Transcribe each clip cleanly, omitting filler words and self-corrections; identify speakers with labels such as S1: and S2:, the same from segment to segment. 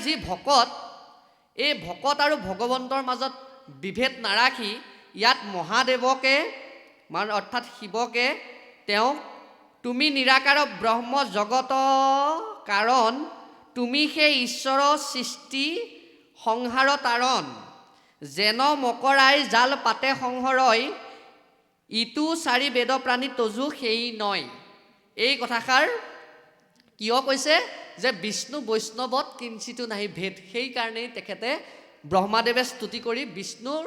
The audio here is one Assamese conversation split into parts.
S1: যি ভকত, এই ভকত আৰু ভগৱন্তৰ মাজত বিভেদ নাৰাখি ইয়াত মহাদেৱকে মানে অৰ্থাৎ শিৱকে তেওঁ তুমি নিৰাকাৰ ব্ৰহ্ম জগত কাৰণ তুমি সেই ঈশ্বৰৰ সৃষ্টি সংহাৰ তাৰণ যেন মকৰাই জাল পাতে সংহৰয় ইটো চাৰি বেদ প্ৰাণী তজু সেই নয়। এই কথাষাৰ কিয় কৈছে যে বিষ্ণু বৈষ্ণৱত কিঞ্চিতো নাহি ভেদ, সেইকাৰণেই তেখেতে ব্ৰহ্মাদেৱে স্তুতি কৰি বিষ্ণুৰ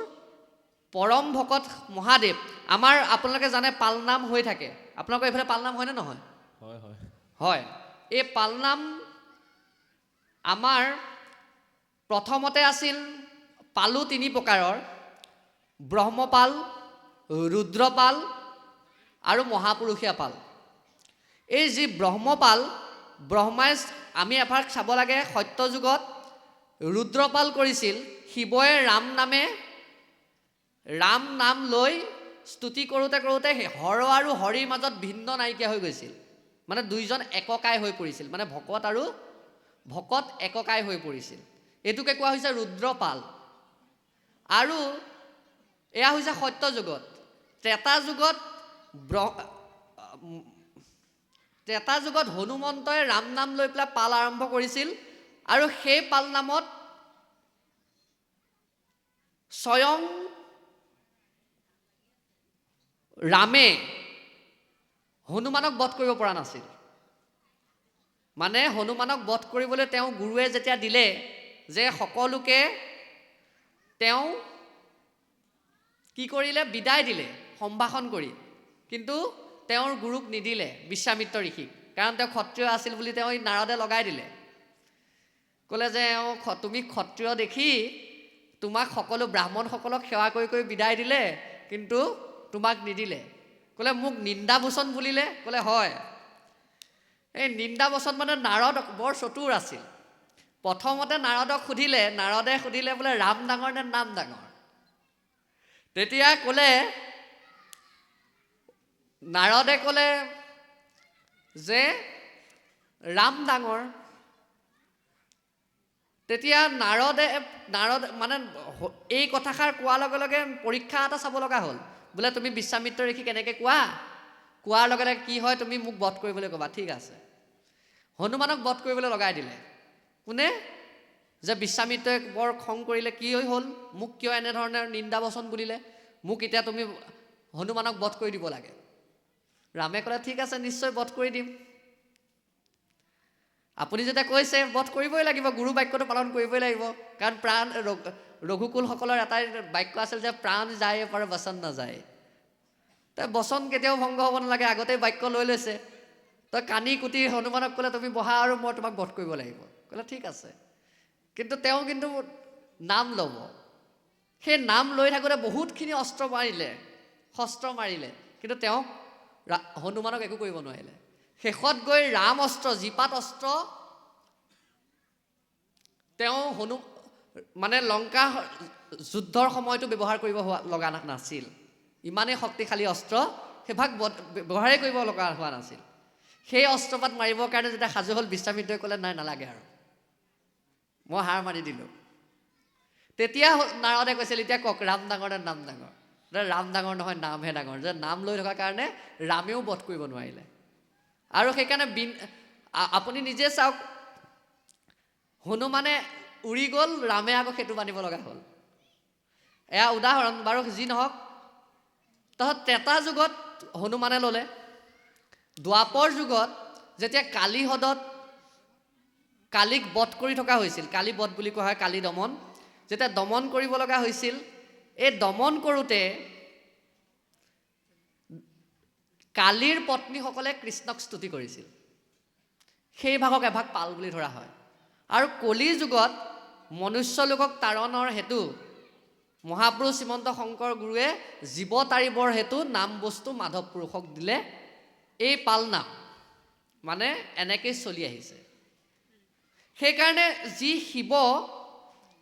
S1: পৰম ভকত মহাদেৱ। আমাৰ আপোনালোকে জানে পালনাম হৈ থাকে, আপোনালোকৰ এইফালে পালনাম হয়নে নহয়?
S2: হয় হয়
S1: হয়। এই পালনাম আমাৰ প্ৰথমতে আছিল পালো তিনি প্ৰকাৰৰ, ব্ৰহ্মপাল, ৰুদ্ৰপাল আৰু মহাপুৰুষীয়া পাল। এই যি ব্ৰহ্মপাল, ব্ৰহ্মাই আমি এভাগ চাব লাগে সত্য যুগত ৰুদ্ৰপাল কৰিছিল শিৱই ৰাম নাম লৈ স্তুতি কৰোঁতে কৰোঁতে হৰ আৰু হৰিৰ মাজত ভিন্ন নাইকিয়া হৈ গৈছিল, মানে দুইজন এককাই হৈ পৰিছিল, মানে ভকত এককাই হৈ পৰিছিল। এইটোকে কোৱা হৈছে ৰুদ্ৰপাল। আৰু এয়া হৈছে সত্য যুগত। ত্ৰেতা যুগত হনুমন্তই ৰাম নাম লৈ পেলাই পাল আৰম্ভ কৰিছিল আৰু সেই পাল নামত স্বয়ং ৰামে হনুমানক বধ কৰিব পৰা নাছিল। মানে হনুমানক বধ কৰিবলৈ তেওঁ গুৰুৱে যেতিয়া দিলে যে সকলোকে তেওঁ কি কৰিলে, বিদায় দিলে সম্ভাষণ কৰি, কিন্তু তেওঁৰ গুৰুক নিদিলে বিশ্বামিত্ৰ ঋষিক, কাৰণ তেওঁ ক্ষত্ৰিয় আছিল বুলি তেওঁ নাৰদে লগাই দিলে। ক'লে যে তুমি ক্ষত্ৰিয় দেখি তোমাক সকলো ব্ৰাহ্মণসকলক সেৱা কৰি কৰি বিদায় দিলে, কিন্তু তোমাক নিদিলে। ক'লে মোক নিন্দাবোচন বুলিলে। ক'লে হয়। এই নিন্দাবচন মানে নাৰদ বৰ চতুৰ আছিল। প্ৰথমতে নাৰদে সুধিলে বোলে ৰাম ডাঙৰ নে নাম ডাঙৰ? তেতিয়া ক'লে নাৰদে ক'লে যে ৰাম ডাঙৰ। তেতিয়া নাৰদ মানে এই কথাষাৰ কোৱাৰ লগে লগে পৰীক্ষা এটা চাব লগা হ'ল। বোলে তুমি বিশ্বামিত্ৰ ঋষি কেনেকৈ কোৱাৰ লগে লগে কি হয়, তুমি মোক বধ কৰিবলৈ ক'বা, ঠিক আছে। হনুমানক বধ কৰিবলৈ লগাই দিলে। কোনে? যে বিশ্বামিত্ৰই বৰ খং কৰিলে, কি হ'ল, মোক কিয় এনেধৰণে নিন্দাবচন বুলিলে, মোক এতিয়া তুমি হনুমানক বধ কৰি দিব লাগে। ৰামে ক'লে ঠিক আছে, নিশ্চয় বধ কৰি দিম। আপুনি যেতিয়া কৈছে বধ কৰিবই লাগিব, গুৰু বাক্যটো পালন কৰিবই লাগিব, কাৰণ ৰঘুকুলসকলৰ এটাই বাক্য আছিল যে প্ৰাণ যায় পাৰে বচন নাযায়। তই বচন কেতিয়াও ভংগ হ'ব নালাগে, আগতেই বাক্য লৈ লৈছে। তই কানি কুটি হনুমানক ক'লে তুমি বহা আৰু মই তোমাক বধ কৰিব লাগিব। ক'লে ঠিক আছে, কিন্তু তেওঁ নাম ল'ব। সেই নাম লৈ থাকোঁতে বহুতখিনি শস্ত্ৰ মাৰিলে, কিন্তু তেওঁ হনুমানক একো কৰিব নোৱাৰিলে। শেষত গৈ ৰাম অস্ত্ৰ, জীপাত অস্ত্ৰ তেওঁ মানে লংকা যুদ্ধৰ সময়তো ব্যৱহাৰ কৰিব লগা নাছিল। ইমানেই শক্তিশালী অস্ত্ৰ সেইভাগ ব্যৱহাৰেই কৰিব লগা হোৱা নাছিল। সেই অস্ত্ৰপাত মাৰিবৰ কাৰণে যেতিয়া সাজু হ'ল, বিশ্বামিত্ৰই ক'লে নাই নালাগে আৰু, মই হাৰ মাৰি দিলোঁ। তেতিয়া নাৰদে কৈছিল এতিয়া কওক ৰাম ডাঙৰ নে নাম ডাঙৰ? ৰাম ডাঙৰ নহয়, নামহে ডাঙৰ। যে নাম লৈ থকাৰ কাৰণে ৰামেও বধ কৰিব নোৱাৰিলে। আৰু সেইকাৰণে আপুনি নিজে চাওক, হনুমানে উৰি গ'ল, ৰামে আকৌ সেইটো বান্ধিব লগা হ'ল। এয়া উদাহৰণ বাৰু, যি নহওক। ত্ৰেতা যুগত হনুমানে ল'লে। দ্বাপৰ যুগত যেতিয়া কালী হ্ৰদত কালীক বধ কৰি থকা হৈছিল, কালী বধ বুলি কোৱা হয়, কালী দমন, যেতিয়া দমন কৰিব লগা হৈছিল, এই দমন কৰোঁতে কালীৰ পত্নীসকলে কৃষ্ণক স্তুতি কৰিছিল। সেই ভাগক এভাগ পাল বুলি ধৰা হয়। আৰু কলিৰ যুগত মনুষ্যলোকক তাৰণৰ হেতু মহাপুৰুষ শ্ৰীমন্ত শংকৰ গুৰুৱে জীৱ তাৰিবৰ হেতু নাম বস্তু মাধৱ পুৰুষক দিলে। এই পাল নাম মানে এনেকেই চলি আহিছে। সেইকাৰণে যি শিৱ,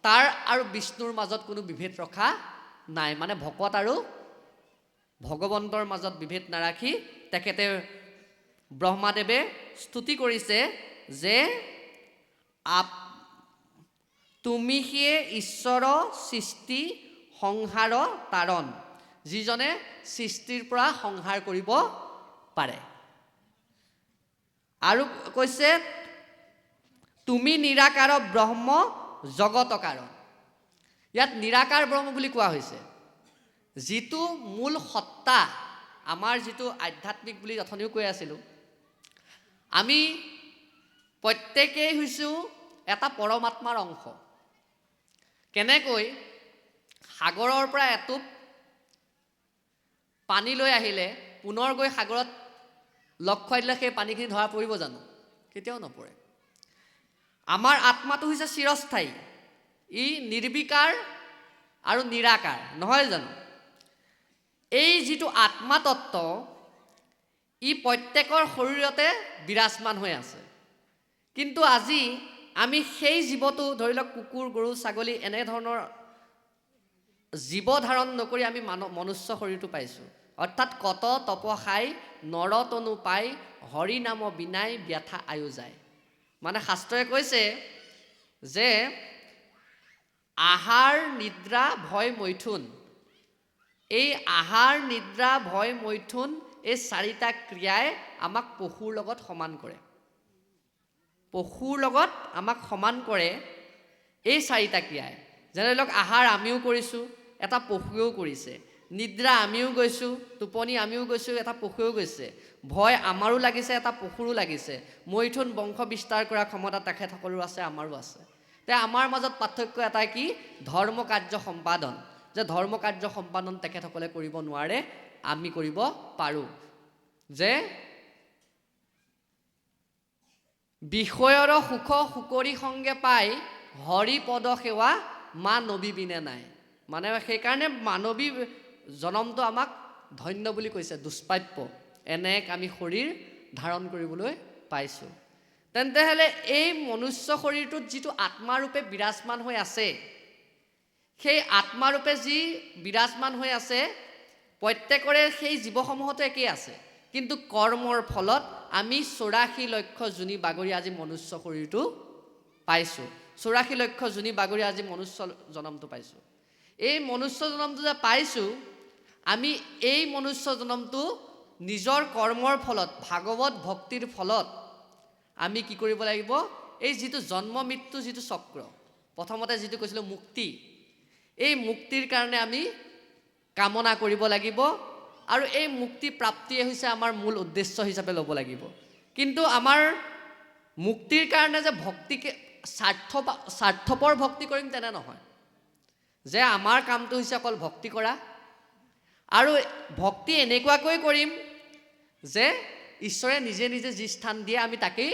S1: তাৰ আৰু বিষ্ণুৰ মাজত কোনো বিভেদ ৰখা নাই। মানে ভকত আৰু ভগৱন্তৰ মাজত বিভেদ নাৰাখি তেখেতে ব্ৰহ্মাদেৱে স্তুতি কৰিছে যে তুমি সিয়ে ঈশ্বৰ সৃষ্টি সংহাৰ তাৰণ, যিজনে সৃষ্টিৰ পৰা সংহাৰ কৰিব পাৰে। আৰু কৈছে তুমি নিৰাকাৰ ব্ৰহ্ম জগত কাৰণ। ইয়াত নিৰাকাৰ ব্ৰহ্ম বুলি কোৱা হৈছে, যিটো মূল সত্তা, আমাৰ যিটো আধ্যাত্মিক বুলি অথনিও কৈ আছিলোঁ, আমি প্ৰত্যেকেই হৈছোঁ এটা পৰমাত্মাৰ অংশ। কেনেকৈ সাগৰৰ পৰা এটোপ পানী লৈ আহিলে পুনৰ গৈ সাগৰত লগ খুৱাই দিলে সেই পানীখিনি ধৰা পৰিব জানো? কেতিয়াও নপৰে। আমাৰ আত্মাটো হৈছে চিৰস্থায়ী, ই নিৰ্বিকাৰ আৰু নিৰাকাৰ, নহয় জানো? এই যিটো আত্মা তত্ত্ব, ই প্ৰত্যেকৰ শৰীৰতে বিৰাজমান হৈ আছে। কিন্তু আজি আমি সেই জীৱটো, ধৰি লওক কুকুৰ, গৰু, ছাগলী এনেধৰণৰ জীৱ ধাৰণ নকৰি আমি মনুষ্য শৰীৰটো পাইছোঁ। অৰ্থাৎ কত তপসাই নৰতনু পাই, হৰি নাম বিনাই ব্যথা আয়ু যায়। মানে শাস্ত্ৰই কৈছে যে আহাৰ নিদ্ৰা ভয় মৈথুন, এই আহাৰ নিদ্ৰা ভয় মৈথুন, এই চাৰিটা ক্ৰিয়াই আমাক পশুৰ লগত সমান কৰে। পশুৰ লগত আমাক সমান কৰে এই চাৰিটা ক্ৰিয়াই। যেনে ধৰি লওক আহাৰ আমিও কৰিছোঁ, এটা পশুৱেও কৰিছে। নিদ্ৰা আমিও গৈছোঁ, টোপনি আমিও গৈছোঁ, এটা পশুৱেও গৈছে। ভয় আমাৰো লাগিছে, এটা পশুৰো লাগিছে। মৈথুন বংশ বিস্তাৰ কৰা ক্ষমতা তেখেতসকলৰো আছে, আমাৰো আছে। তে আমাৰ মাজত পাৰ্থক্য এটাই কি? ধৰ্ম কাৰ্য সম্পাদন। যে ধৰ্ম কাৰ্য সম্পাদন তেখেতসকলে কৰিব নোৱাৰে, আমি কৰিব পাৰোঁ। যে বিষয়ৰ সুখ সুকৰি সংগে পাই, হৰি পদ সেৱা মা নবীবিনে নাই। মানে সেইকাৰণে মানৱী জনমটো আমাক ধন্য বুলি কৈছে, দুষ্প্ৰাপ্য। এনে এক আমি শৰীৰ ধাৰণ কৰিবলৈ পাইছোঁ। তেন্তে হ'লে এই মনুষ্য শৰীৰটোত যিটো আত্মাৰূপে বিৰাজমান হৈ আছে, সেই আত্মাৰূপে যি বিৰাজমান হৈ আছে, প্ৰত্যেকৰে সেই জীৱসমূহতো একেই আছে। কিন্তু কৰ্মৰ ফলত আমি 84 লক্ষ যোনি বাগৰি আজি মনুষ্য শৰীৰটো পাইছোঁ। 84 লক্ষ যোনি বাগৰি আজি মনুষ্য জনমটো পাইছোঁ। এই মনুষ্য জনমটো যে পাইছোঁ, আমি এই মনুষ্য জনমটো নিজৰ কৰ্মৰ ফলত, ভাগৱত ভক্তিৰ ফলত আমি কি কৰিব লাগিব? এই যিটো জন্ম মৃত্যু যিটো চক্ৰ, প্ৰথমতে যিটো কৈছিলোঁ মুক্তি, এই মুক্তিৰ কাৰণে আমি কামনা কৰিব লাগিব। আৰু এই মুক্তি প্ৰাপ্তিয়ে হৈছে আমাৰ মূল উদ্দেশ্য হিচাপে ল'ব লাগিব। কিন্তু আমাৰ মুক্তিৰ কাৰণে যে ভক্তিকে স্বাৰ্থপৰ ভক্তি কৰিম তেনে নহয়। যে আমাৰ কামটো হৈছে অকল ভক্তি কৰা, আৰু ভক্তি এনেকুৱাকৈ কৰিম যে ঈশ্বৰে নিজে নিজে যি স্থান দিয়ে আমি তাকেই,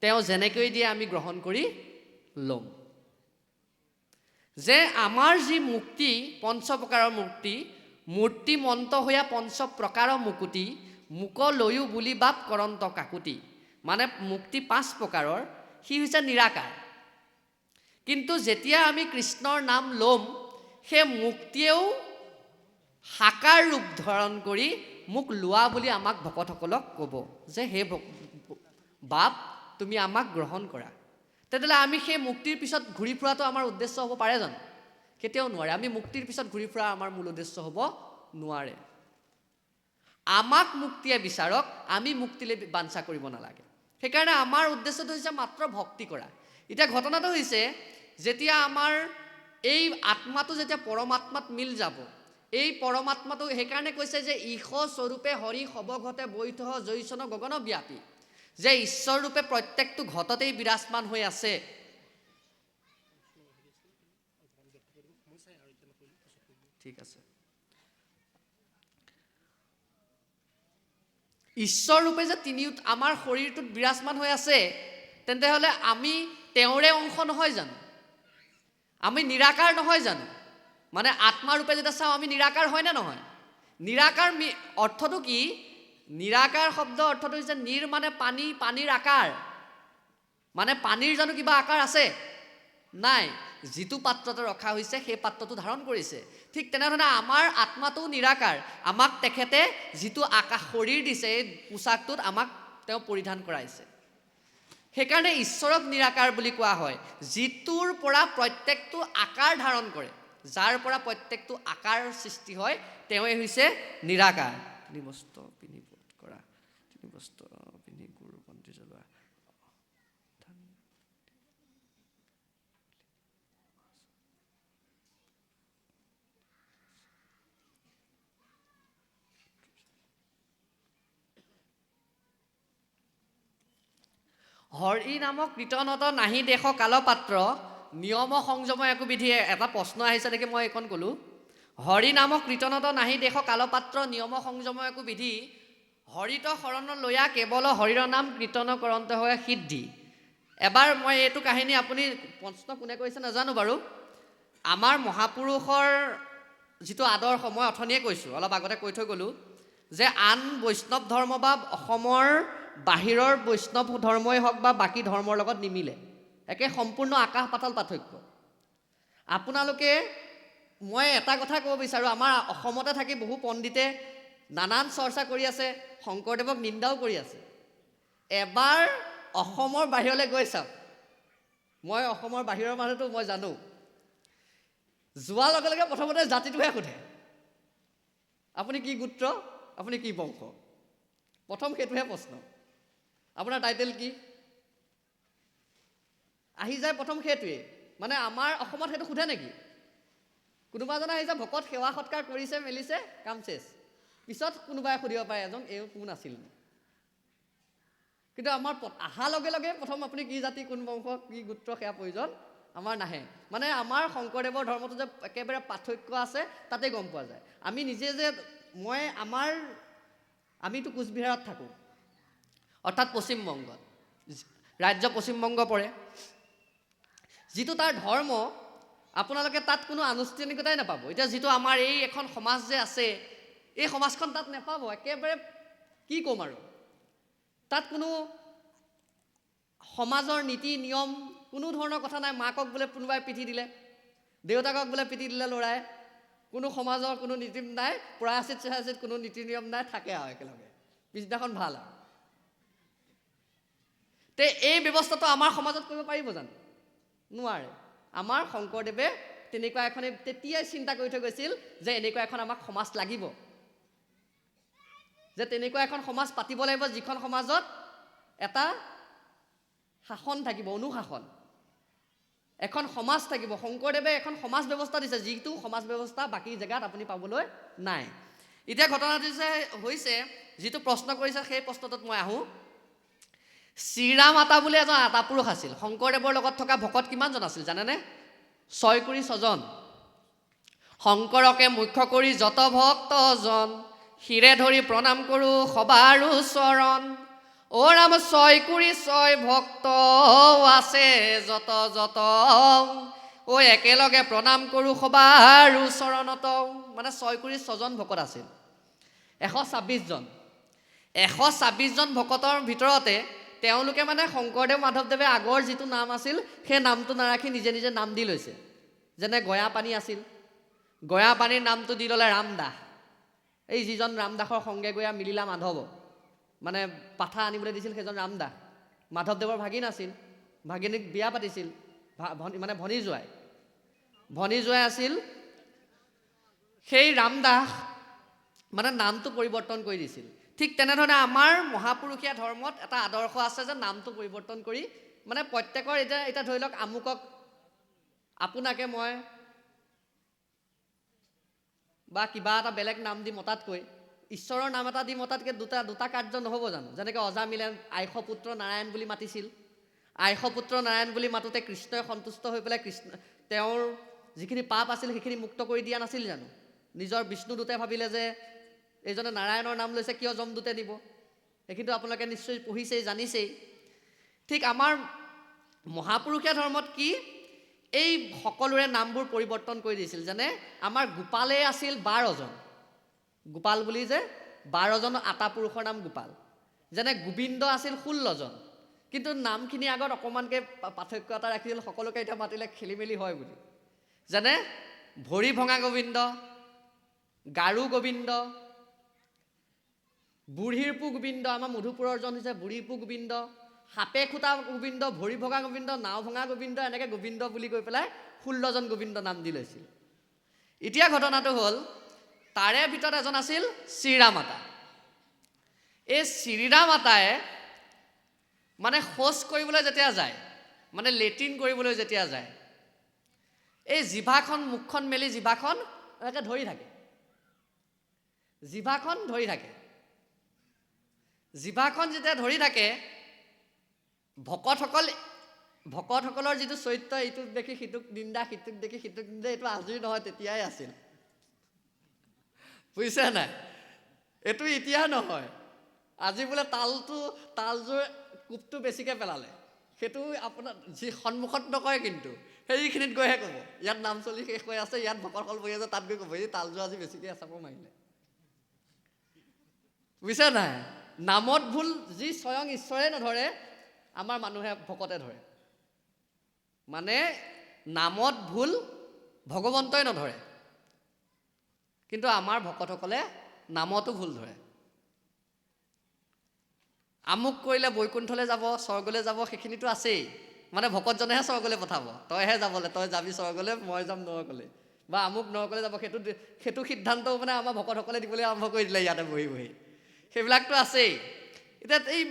S1: তেওঁ যেনেকৈ দিয়ে আমি গ্ৰহণ কৰি ল'ম। যে আমাৰ যি মুক্তি, পঞ্চ প্ৰকাৰৰ মুক্তি, মূৰ্তি মন্ত হৈয়া পঞ্চ প্ৰকাৰ মুকুতি, মুক লৈও বুলি বাপ কৰন্ত কাকুতি। মানে মুক্তি 5 প্ৰকাৰৰ, সি হৈছে নিৰাকাৰ। কিন্তু যেতিয়া আমি কৃষ্ণৰ নাম ল'ম, সেই মুক্তিয়েও সাকাৰ ৰূপ ধাৰণ কৰি মোক লোৱা বুলি আমাক ভকতসকলক ক'ব যে হে বাপ, তুমি আমাক গ্ৰহণ কৰা। তেতিয়াহ'লে আমি সেই মুক্তিৰ পিছত ঘূৰি ফুৰাটো আমাৰ উদ্দেশ্য হ'ব পাৰে জানো? কেতিয়াও নোৱাৰে। আমি মুক্তিৰ পিছত ঘূৰি ফুৰা আমাৰ মূল উদ্দেশ্য হ'ব নোৱাৰে। আমাক মুক্তিয়ে বিচাৰক, আমি মুক্তিলৈ বাঞ্ছা কৰিব নালাগে। সেইকাৰণে আমাৰ উদ্দেশ্যটো হৈছে মাত্ৰ ভক্তি কৰা। এতিয়া ঘটনাটো হৈছে, যেতিয়া আমাৰ এই আত্মাটো যেতিয়া পৰমাত্মাত মিল যাব, এই পৰমাত্মাটো সেইকাৰণে কৈছে যে ঈশ স্বৰূপে হৰি সবঘতে বৈঠহ জৈচন গগন ব্যাপী, যে ঈশ্বৰৰূপে প্ৰত্যেকটো ঘটতেই বিৰাজমান হৈ আছে। ঠিক আছে। ঈশ্বৰ ৰূপে যে তিনি আমাৰ শৰীৰটোত বিৰাজমান হৈ আছে, তেন্তে হ'লে আমি তেওঁৰে অংশ নহয় জানো? আমি নিৰাকাৰ নহয় জানো? মানে আত্মাৰূপে যেতিয়া চাওঁ আমি নিৰাকাৰ হয় নে নহয়? নিৰাকাৰ অৰ্থটো কি? নিৰাকাৰ শব্দ অৰ্থটো হৈছে নিৰ মানে পানী, পানীৰ আকাৰ। মানে পানীৰ জানো কিবা আকাৰ আছে? নাই। যিটো পাত্ৰতে ৰখা হৈছে সেই পাত্ৰটো ধাৰণ কৰিছে। ঠিক তেনেধৰণে আমাৰ আত্মাটোও নিৰাকাৰ। আমাক তেখেতে যিটো আকাশ শৰীৰ দিছে, এই পোচাকটোত আমাক তেওঁ পৰিধান কৰাইছে। সেইকাৰণে ঈশ্বৰক নিৰাকাৰ বুলি কোৱা হয়, যিটোৰ পৰা প্ৰত্যেকটো আকাৰ ধাৰণ কৰে, যাৰ পৰা প্ৰত্যেকটো আকাৰ সৃষ্টি হয়, তেওঁৱে হৈছে নিৰাকাৰ। তিনি বস্ত্ৰ পিন্ধি বোধ কৰা, তিনি বস্ত্ৰ পিন্ধি গুৰু বন্তি জ্বলোৱা, হৰি নামক কীৰ্তনত নাহি দেশ কালপাত্ৰ, নিয়ম সংযম একো বিধি। এটা প্ৰশ্ন আহিছে দেখি মই এইখন ক'লোঁ। হৰি নামক কীৰ্তনত নাহি দেশ কালপাত্ৰ, নিয়ম সংযম একো বিধি, হৰিত শৰণ লৈয়া কেৱল হৰিৰ নাম কীৰ্তন কৰন্তে হয় সিদ্ধি। এবাৰ মই এইটো কাহিনী, আপুনি প্ৰশ্ন কোনে কৰিছে নাজানো বাৰু, আমাৰ মহাপুৰুষৰ যিটো আদৰ্শ, মই অথনিয়ে কৈছোঁ, অলপ আগতে কৈ থৈ গ'লোঁ যে আন বৈষ্ণৱ ধৰ্ম বা অসমৰ বাহিৰৰ বৈষ্ণৱ ধৰ্মই হওক বা বাকী ধৰ্মৰ লগত নিমিলে, একে সম্পূৰ্ণ আকাশ পাতাল পাৰ্থক্য। আপোনালোকে, মই এটা কথা ক'ব বিচাৰোঁ, আমাৰ অসমতে থাকি বহু পণ্ডিতে নানান চৰ্চা কৰি আছে, শংকৰদেৱক নিন্দাও কৰি আছে। এবাৰ অসমৰ বাহিৰলৈ গৈ চাওক, মই অসমৰ বাহিৰৰ মানুহটো মই জানো, যোৱাৰ লগে লগে প্ৰথমতে জাতিটোহে সোধে, আপুনি কি গোত্ৰ, আপুনি কি বংশ, প্ৰথম সেইটোহে প্ৰশ্ন। আপোনাৰ টাইটেল কি আহি যায়, প্ৰথম সেইটোৱে। মানে আমাৰ অসমত সেইটো সোধে নেকি? কোনোবা এজনে আহিছে, ভকত সেৱা সৎকাৰ কৰিছে মেলিছে, কাম চেচ, পিছত কোনোবাই সুধিব পাৰে এজন এই কোন আছিল। কিন্তু আমাৰ অহাৰ লগে লগে প্ৰথম আপুনি কি জাতি, কোন বংশ, কি গোত্ৰ, সেয়া প্ৰয়োজন আমাৰ নাহে। মানে আমাৰ শংকৰদেৱৰ ধৰ্মটো যে একেবাৰে পাৰ্থক্য আছে, তাতে গম পোৱা যায়। আমি নিজে যে, আমিতো কোচবিহাৰত থাকোঁ, অৰ্থাৎ পশ্চিমবংগত, ৰাজ্য পশ্চিমবংগ পৰে। যিটো তাৰ ধৰ্ম, আপোনালোকে তাত কোনো আনুষ্ঠানিকতাই নাপাব। এতিয়া যিটো আমাৰ এই এখন সমাজ যে আছে, এই সমাজখন তাত নাপাব। একেবাৰে কি ক'ম আৰু, তাত কোনো সমাজৰ নীতি নিয়ম কোনো ধৰণৰ কথা নাই। মাকক বোলে কোনোবাই পিঠি দিলে, দেউতাকক বোলে পিঠি দিলে ল'ৰাই, কোনো সমাজৰ কোনো নীতি নাই, প্ৰায়চিত চেহাচিত কোনো নীতি নিয়ম নাই, থাকে আৰু একেলগে, পিছদিনাখন ভাল আৰু। তে এই ব্যৱস্থাটো আমাৰ সমাজত কৰিব পাৰিব জানো? নোৱাৰে। আমাৰ শংকৰদেৱে তেনেকুৱা এখন তেতিয়াই চিন্তা কৰি থৈ গৈছিল যে এনেকুৱা এখন আমাক সমাজ লাগিব, যে তেনেকুৱা এখন সমাজ পাতিব লাগিব, যিখন সমাজত এটা শাসন থাকিব, অনুশাসন, এখন সমাজ থাকিব। শংকৰদেৱে এখন সমাজ ব্যৱস্থা দিছে, যিটো সমাজ ব্যৱস্থা বাকী জেগাত আপুনি পাবলৈ নাই। এতিয়া ঘটনাটো হৈছে, যিটো প্ৰশ্ন কৰিছে সেই প্ৰশ্নটোত মই আহোঁ। শ্ৰীৰাম আতা বুলি এজন আতা পুৰুষ আছিল। শংকৰদেৱৰ লগত থকা ভকত কিমানজন আছিল জানেনে? 6x6জন। শংকৰকে মুখ্য কৰি যত ভক্তজন, শিৰে ধৰি প্ৰণাম কৰোঁ সবাৰো চৰণ। অ ৰাম 6x6 ভক্ত আছে যত যত, ঐ একেলগে প্ৰণাম কৰোঁ সবাৰো চৰণত। মানে 6x6জন ভকত আছিল, 126জন। 126জন ভকতৰ ভিতৰতে তেওঁলোকে মানে শংকৰদেৱ মাধৱদেৱে আগৰ যিটো নাম আছিল সেই নামটো নাৰাখি নিজে নিজে নাম দি লৈছে। যেনে গয়াপানী আছিল, গয়াপানীৰ নামটো দি ল'লে ৰামদাস। এই যিজন ৰামদাসৰ সংগে গয়া মিলিলা মাধৱ, মানে পাঠা আনিবলৈ দিছিল সেইজন ৰামদাস। মাধৱদেৱৰ ভাগিন আছিল, ভাগিনীক বিয়া পাতিছিল, মানে ভনী জোৱাই আছিল। সেই ৰামদাস মানে নামটো পৰিৱৰ্তন কৰি দিছিল। ঠিক তেনেধৰণে আমাৰ মহাপুৰুষীয়া ধৰ্মত এটা আদৰ্শ আছে যে নামটো পৰিৱৰ্তন কৰি, মানে প্ৰত্যেকৰ এতিয়া ধৰি লওক আমুকক, আপোনাকে মই বা কিবা এটা বেলেগ নাম দি মতাতকৈ ঈশ্বৰৰ নাম এটা দি মতাতকৈ দুটা কাৰ্য নহ'ব জানো? যেনেকৈ অজামিলে আইষপুত্ৰ নাৰায়ণ বুলি মাতিছিল, আইষপুত্ৰ নাৰায়ণ বুলি মাতোঁতে কৃষ্ণই সন্তুষ্ট হৈ পেলাই তেওঁৰ যিখিনি পাপ আছিল সেইখিনি মুক্ত কৰি দিয়া নাছিল জানো? নিজৰ বিষ্ণুদূতে ভাবিলে যে এইজনে নাৰায়ণৰ নাম লৈছে, কিয় যমদূতে নিব? সেইখিনিতো আপোনালোকে নিশ্চয় পঢ়িছেই, জানিছেই। ঠিক আমাৰ মহাপুৰুষীয়া ধৰ্মত কি, এই সকলোৰে নামবোৰ পৰিৱৰ্তন কৰি দিছিল। যেনে আমাৰ গোপালেই আছিল 12জন, গোপাল বুলি যে 12জন আতা পুৰুষৰ নাম গোপাল। যেনে গোবিন্দ আছিল 16জন, কিন্তু নামখিনি আগত অকণমানকৈ পাৰ্থক্য এটা ৰাখিছিল, সকলোকে এতিয়া মাতিলে খেলি মেলি হয় বুলি। যেনে ভৰি ভঙা গোবিন্দ, গাৰু গোবিন্দ, বুঢ়ীৰপু গোবিন্দ, আমাৰ মধুপুৰৰ জন হৈছে বুঢ়ীৰপু গোবিন্দ, সাপে খুটা গোবিন্দ, ভৰি ভগা গোবিন্দ, নাও ভঙা গোবিন্দ, এনেকৈ গোবিন্দ বুলি কৈ পেলাই 16জন গোবিন্দ নাম দি লৈছিল। এতিয়া ঘটনাটো হ'ল তাৰে ভিতৰত এজন আছিল চিৰা মাতা। এই চিৰা মাতাই মানে শৌচ কৰিবলৈ যেতিয়া যায়, মানে লেট্ৰিন কৰিবলৈ যেতিয়া যায়, এই জিভাখন মুখখন মেলি জিভাখন এনেকৈ ধৰি থাকে, জিভাখন ধৰি থাকে। জিভাখন যেতিয়া ধৰি থাকে, ভকতসকলৰ যিটো চৰিত্ৰ, ইটোক দেখি সিটোক নিন্দা, সিটোক দেখি সিটোক নিন্দা, এইটো আজিৰ নহয় তেতিয়াই আছিল, বুজিছে নাই? এইটো এতিয়া নহয়, আজি বোলে তালযোৰ কোপটো বেছিকৈ পেলালে, সেইটো আপোনাৰ যি সন্মুখত নকয়, কিন্তু সেইখিনিত গৈহে ক'ব। ইয়াত নাম চলি শেষ হৈ আছে, ইয়াত ভকতসকল বহি আছে, তাত গৈ ক'ব এই তালযোৰ আজি বেছিকৈ চাপৰ মাৰিলে, বুজিছে নাই? নামত ভুল যি স্বয়ং ঈশ্বৰে নধৰে, আমাৰ মানুহে ভকতে ধৰে। মানে নামত ভুল ভগৱন্তই নধৰে, কিন্তু আমাৰ ভকতসকলে নামতো ভুল ধৰে। আমুক কৰিলে বৈকুণ্ঠলৈ যাব, স্বৰ্গলৈ যাব, সেইখিনিতো আছেই। মানে ভকতজনেহে স্বৰ্গলৈ পঠাব, তইহে যাবলৈ, তই যাবি স্বৰ্গলৈ, মই যাম নৰকলৈ, বা আমুক নৰকলৈ যাব, সেইটো সিদ্ধান্তও মানে আমাৰ ভকতসকলে দিবলৈ আৰম্ভ কৰি দিলে ইয়াতে বহি বহি। সেইবিলাকতো আছেই। এতিয়া এই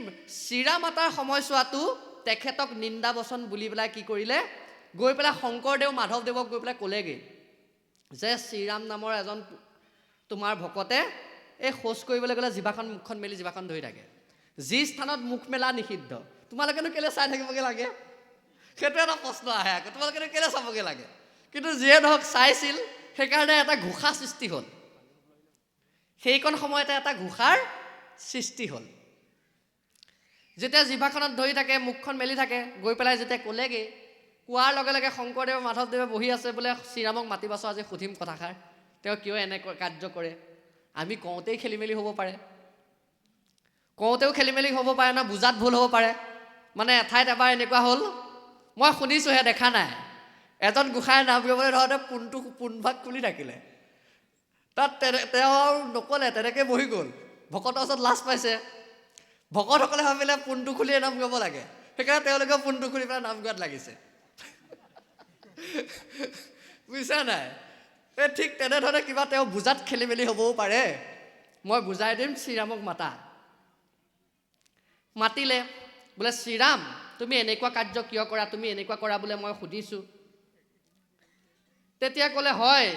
S1: চিৰা মাতাৰ সময়ছোৱাটো তেখেতক নিন্দা বচন বুলি পেলাই কি কৰিলে, গৈ পেলাই শংকৰদেৱ মাধৱদেৱক গৈ পেলাই ক'লেগৈ যে শ্ৰীৰাম নামৰ এজন তোমাৰ ভকতে এই শৌচ কৰিবলৈ গ'লে জিভাখন মুখখন মেলি জিভাখন ধৰি থাকে, যি স্থানত মুখ মেলা নিষিদ্ধ, তোমালোকেনো কেলৈ চাই থাকিবগৈ লাগে? সেইটো এটা প্ৰশ্ন আহে আকৌ, তোমালোকেনো কেলৈ চাবগৈ লাগে? কিন্তু যিয়ে ধৰক চাইছিল, সেইকাৰণে এটা ঘোষা সৃষ্টি হ'ল, সেইকণ সময়তে এটা ঘোষাৰ সৃষ্টি হ'ল। যেতিয়া জিভাখনত ধৰি থাকে, মুখখন মেলি থাকে, গৈ পেলাই যেতিয়া ক'লেগৈ, কোৱাৰ লগে লগে শংকৰদেৱ মাধৱদেৱে বহি আছে, বোলে শ্ৰীৰামক মাতিবাচোন, আজি সুধিম কথাষাৰ, তেওঁ কিয় এনে কাৰ্য কৰে। আমি কওঁতেই খেলি মেলি হ'ব পাৰে, কওঁতেও খেলি মেলি হ'ব পাৰে ন, বুজাত ভুল হ'ব পাৰে। মানে এঠাইত এবাৰ এনেকুৱা হ'ল, মই শুনিছোঁহে, দেখা নাই, এজন গোসাঁই নাম গাবলৈ ধৰোঁতে পোনভাগ খুলি থাকিলে, তাত তেওঁ আৰু নক'লে, তেনেকৈ বহি গ'ল। ভকতৰ ওচৰত লাজ পাইছে, ভকতসকলে ভাবিলে পোনটো খুলিয়ে নাম গাব লাগে, সেইকাৰণে তেওঁলোকে পোনটো খুলি পেলাই নাম গোৱাত লাগিছে, বুজিছা নাই? এই ঠিক তেনেধৰণে কিবা তেওঁ বুজাত খেলি মেলি হ'বও পাৰে, মই বুজাই দিম, শ্ৰীৰামক মাতিলে, বোলে শ্ৰীৰাম তুমি এনেকুৱা কাৰ্য কিয় কৰা, তুমি এনেকুৱা কৰা বোলে মই সুধিছোঁ। তেতিয়া ক'লে হয়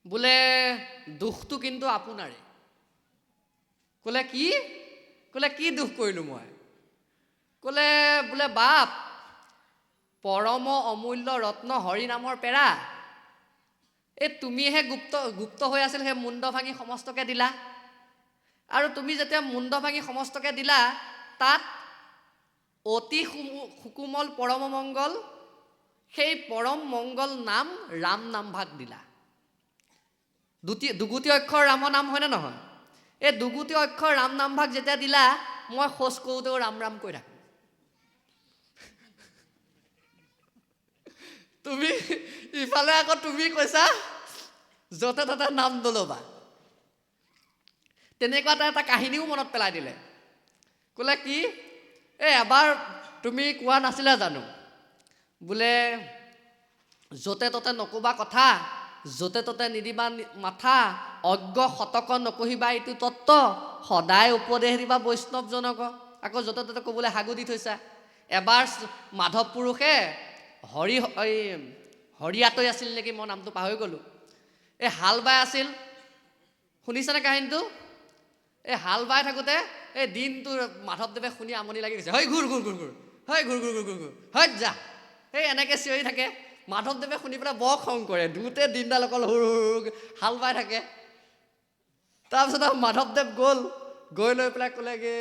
S1: বোলে দুখটো কিন্তু আপোনাৰে। ক'লে কি দুখ কৰিলোঁ মই? ক'লে বোলে বাপ, পৰম অমূল্য ৰত্ন হৰি নামৰ পেৰা, এই তুমিহে গুপ্ত হৈ আছিল, সেই মুণ্ড ভাঙি সমস্তকে দিলা, আৰু তুমি যেতিয়া মুণ্ড ভাঙি সমস্তকে দিলা, তাত অতি সুকোমল পৰম মংগল, সেই পৰম মংগল নাম ৰাম নামভাগ দিলা। দুগুটি অক্ষৰ ৰামৰ নাম হয়নে নহয়? এই দুগুটি অক্ষৰ ৰাম নামভাগ যেতিয়া দিলা, মই শৌচ কৰোঁতেও ৰাম ৰাম কৈ থাকোঁ। তুমি ইফালে আকৌ তুমি কৈছা য'তে ত'তে নাম নল'বা। তেনেকুৱা এটা কাহিনীও মনত পেলাই দিলে। ক'লে কি, এবাৰ তুমি কোৱা নাছিলা জানো, বোলে য'তে ত'তে নক'বা কথা, য'তে ত'তে নিদিবা মাথা, অজ্ঞ শতক নকহিবা এইটো তত্ত্ব, সদায় উপদেশ দিবা বৈষ্ণৱজনক। আকৌ য'তে ত'তে ক'বলৈ হাগু দি থৈছা। এবাৰ মাধৱ পুৰুষে হৰিয়াতৈ আছিল নেকি, মই নামটো পাহৰি গ'লোঁ, এই হাল বাই আছিল, শুনিছেনে কাহিনীটো? এই হাল বাই থাকোঁতে এই দিনটো মাধৱদেৱে শুনি আমনি লাগি গৈছে, হয় ঘূৰ ঘূৰ ঘূৰ ঘূৰ, হয় ঘূৰ ঘূৰ ঘূৰ ঘূৰ ঘূৰ, হয় যা, সেই এনেকৈ চিঞৰি থাকে। মাধৱদেৱে শুনি পেলাই বৰ খং কৰে, গোটেই দিনডাল অকল হুৰ হুৰ হাল বাই থাকে। তাৰপিছত আৰু মাধৱদেৱ গৈ লৈ পেলাই ক'লেগৈ,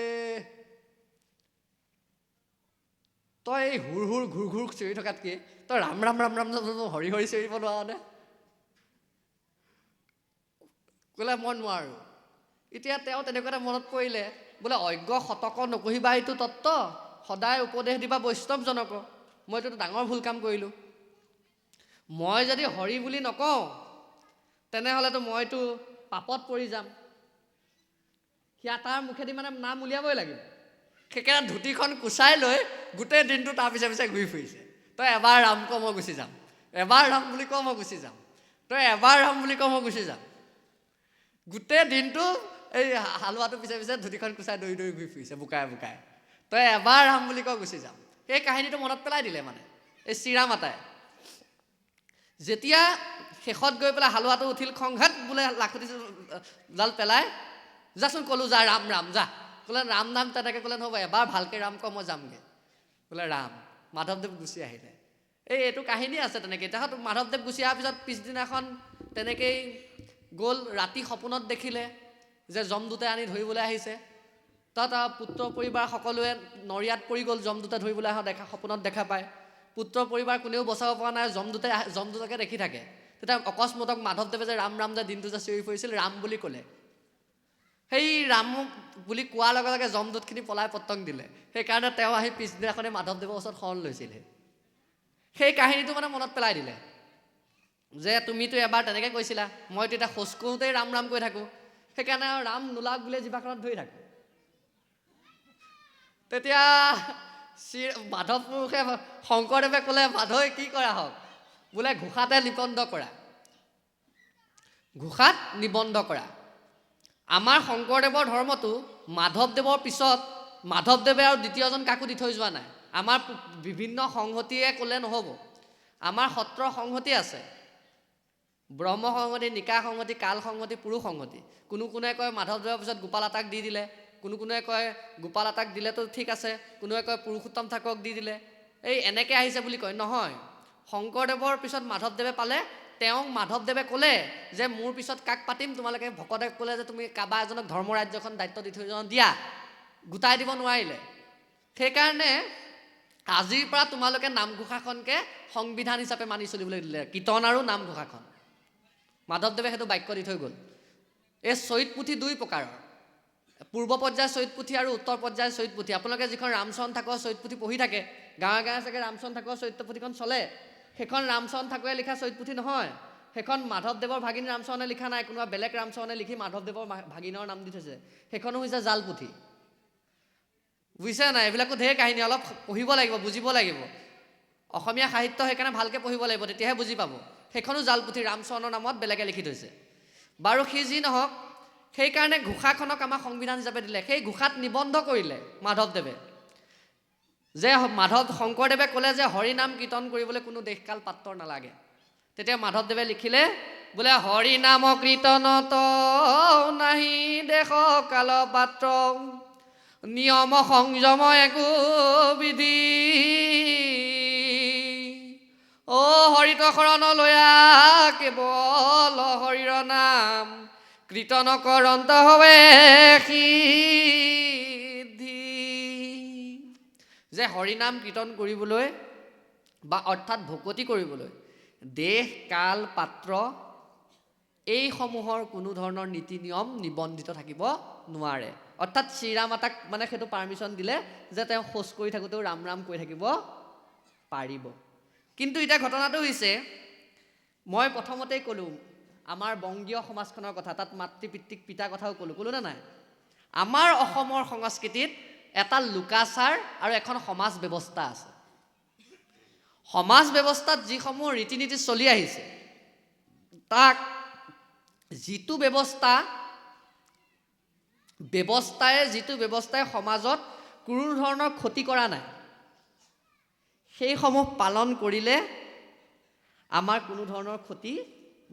S1: তই এই হুৰ হুৰ ঘূৰ ঘূৰ চিঞৰি থকাতকৈ তই ৰাম ৰাম ৰাম ৰাম হৰি হৰি চিঞৰিব নোৱাৰনে? ক'লে মই নোৱাৰোঁ। এতিয়া তেওঁ তেনেকুৱা এটা মনত পৰিলে, বোলে অজ্ঞ শতক নকহিবা এইটো তত্ত্ব, সদায় উপদেশ দিবা বৈষ্ণৱজনক। মইতো ডাঙৰ ভুল কাম কৰিলোঁ। মই যদি হৰি বুলি নকওঁ, তেনেহ'লেতো মইতো পাপত পৰি যাম। তাৰ মুখেদি মানে নাম উলিয়াবই লাগিব। সেইকাৰণে ধুতিখন কুচাই লৈ গোটেই দিনটো তাৰ পিছে পিছে ঘূৰি ফুৰিছে। তই এবাৰ ৰাম ক মই গুচি যাম, এবাৰ ৰাম বুলি ক মই গুচি যাম, তই এবাৰ ৰাম বুলি ক মই গুচি যাম। গোটেই দিনটো এই হালোৱাটো পিছে পিছে ধুতিখন কুচাই দৌৰি দৌৰি ঘূৰি ফুৰিছে বোকাই বোকাই। তই এবাৰ ৰাম বুলি ক গুচি যাম। সেই কাহিনীটো মনত পেলাই দিলে মানে এই শ্ৰীৰামাতাই। যেতিয়া শেষত গৈ পেলাই হালোৱাটো উঠিল, খংঘাত বোলে লাখুটি জাল পেলাই, যাচোন ক'লো যা ৰাম ৰাম যা। ক'লে ৰাম নাম তেনেকৈ ক'লে নহ'ব, এবাৰ ভালকৈ ৰাম ক মই যামগৈ। বোলে ৰাম। মাধৱদেৱ গুচি আহিলে। এইটো কাহিনী আছে তেনেকৈ। তাহাঁত মাধৱদেৱ গুচি অহাৰ পিছত পিছদিনাখন তেনেকেই গ'ল। ৰাতি সপোনত দেখিলে যে যমদূতে আনি ধৰিবলৈ আহিছে। তাত পুত্ৰ পৰিবাৰ সকলোৱে নৰিয়াত পৰি গ'ল যমদূতে ধৰিবলৈ অহা সপোনত দেখা পায়। পুত্ৰ পৰিবাৰ কোনেও বচাব পৰা নাই, যমদূতকে দেখি থাকে। তেতিয়া অকস্মাতক মাধৱদেৱে যে ৰাম ৰাম যে দিনটো যে চিঞৰি ফুৰিছিল, ৰাম বুলি ক'লে। সেই ৰাম বুলি কোৱাৰ লগে লগে যমদূতখিনি পলাই পতং দিলে। সেইকাৰণে তেওঁ আহি পিছদিনাখনে মাধৱদেৱৰ ওচৰত শৰণ লৈছিলে। সেই কাহিনীটো মানে মনত পেলাই দিলে যে তুমিতো এবাৰ তেনেকৈ কৈছিলা, মইতো এতিয়া খোজ কৰোঁতেই ৰাম ৰাম কৈ থাকোঁ, সেইকাৰণে আৰু ৰাম নোলাওক বুলি জিভাখনত ধৰি থাকোঁ। তেতিয়া মাধৱ পুৰুষে শংকৰদেৱে ক'লে, মাধৱে কি কৰা হওক, বোলে ঘোষাতে নিবন্ধ কৰা, ঘোষাত নিবন্ধ কৰা। আমাৰ শংকৰদেৱৰ ধৰ্মটো মাধৱদেৱৰ পিছত মাধৱদেৱে আৰু দ্বিতীয়জন কাকো দি থৈ যোৱা নাই। আমাৰ বিভিন্ন সংহতিয়ে ক'লে নহ'ব। আমাৰ সত্ৰ সংহতি আছে, ব্ৰহ্ম সংহতি, নিকা সংহতি, কাল সংহতি, পুৰুষ সংহতি। কোনোৱে কয় মাধৱদেৱৰ পিছত গোপাল আতাক দি দিলে, কোনোৱে কয় গোপাল আতাক দিলেতো ঠিক আছে, কোনোৱে কয় পুৰুষোত্তম ঠাকুৰক দি দিলে, এই এনেকৈ আহিছে বুলি কয়। নহয়, শংকৰদেৱৰ পিছত মাধৱদেৱে পালে। তেওঁক মাধৱদেৱে ক'লে যে মোৰ পিছত কাক পাতিম, তোমালোকে ভকতে ক'লে যে তুমি কাৰোবাৰ এজনক ধৰ্মৰাজ্যখন দায়িত্ব দি থৈ দিয়া, গোটাই দিব নোৱাৰিলে। সেইকাৰণে আজিৰ পৰা তোমালোকে নামঘোষাখনকে সংবিধান হিচাপে মানি চলিবলৈ দিলে, কীৰ্তন আৰু নামঘোষাখন। মাধৱদেৱে সেইটো বাক্য দি থৈ গ'ল। এই চৈত পুথি দুই প্ৰকাৰৰ, পূৰ্ব পৰ্যায়ৰ চৈত পুথি আৰু উত্তৰ পৰ্যায়ৰ চৈত পুথি। আপোনালোকে যিখন ৰামচৰণ ঠাকুৰৰ চৈত পুথি পঢ়ি থাকে, গাঁৱে গাঁৱে চাগে ৰামচৰণ ঠাকুৰৰ চৈত পুথিখন চলে, সেইখন ৰামচৰণ ঠাকুৰে লিখা চৈত পুথি নহয়। সেইখন মাধৱদেৱৰ ভাগিনী ৰামচৰণে লিখা নাই, কোনোবা বেলেগ ৰামচৰণে লিখি মাধৱদেৱৰ ভাগিনৰ নাম দি থৈছে। সেইখনো হৈছে জাল পুথি। বুজিছে নাই? এইবিলাকো ঢেৰ কাহিনী, অলপ পঢ়িব লাগিব, বুজিব লাগিব। অসমীয়া সাহিত্য সেইকাৰণে ভালকৈ পঢ়িব লাগিব, তেতিয়াহে বুজি পাব। সেইখনো জাল পুথি, ৰামচৰণৰ নামত বেলেগে লিখি থৈছে। বাৰু সি যি নহওক, সেইকাৰণে ঘোষাখনক আমাৰ সংবিধান হিচাপে দিলে। সেই ঘোষাত নিবন্ধ কৰিলে মাধৱদেৱে যে শংকৰদেৱে ক'লে যে হৰি নাম কীৰ্তন কৰিবলৈ কোনো দেশকাল পাত্ৰ নালাগে। তেতিয়া মাধৱদেৱে লিখিলে বোলে হৰি নাম কীৰ্তনত নাহি দেশ কাল পাত্ৰ, নিয়ম সংযম একো বিধি, অ হৰিত শৰণ লয়া কেৱল হৰিৰ নাম, কীৰ্তন কৰন্ত হবে সিদ্ধি। যে হৰিনাম কীৰ্তন কৰিবলৈ বা অৰ্থাৎ ভকতি কৰিবলৈ দেশ কাল পাত্ৰ এইসমূহৰ কোনো ধৰণৰ নীতি নিয়ম নিবন্ধিত থাকিব নোৱাৰে। অৰ্থাৎ শ্ৰীৰামাতাক মানে সেইটো পাৰ্মিশ্যন দিলে যে তেওঁ শৌচ কৰি থাকোঁতেও ৰাম ৰাম কৈ থাকিব পাৰিব। কিন্তু এতিয়া ঘটনাটো হৈছে, মই প্ৰথমতেই ক'লোঁ আমাৰ বংগীয় সমাজখনৰ কথা, তাত মাতৃ পিতৃক পিতাৰ কথাও ক'লোঁ নে নাই? আমাৰ অসমৰ সংস্কৃতিত এটা লোকাচাৰ আৰু এখন সমাজ ব্যৱস্থা আছে। সমাজ ব্যৱস্থাত যিসমূহ ৰীতি নীতি চলি আহিছে, তাক যিটো ব্যৱস্থাই সমাজত কোনো ধৰণৰ ক্ষতি কৰা নাই, সেইসমূহ পালন কৰিলে আমাৰ কোনো ধৰণৰ ক্ষতি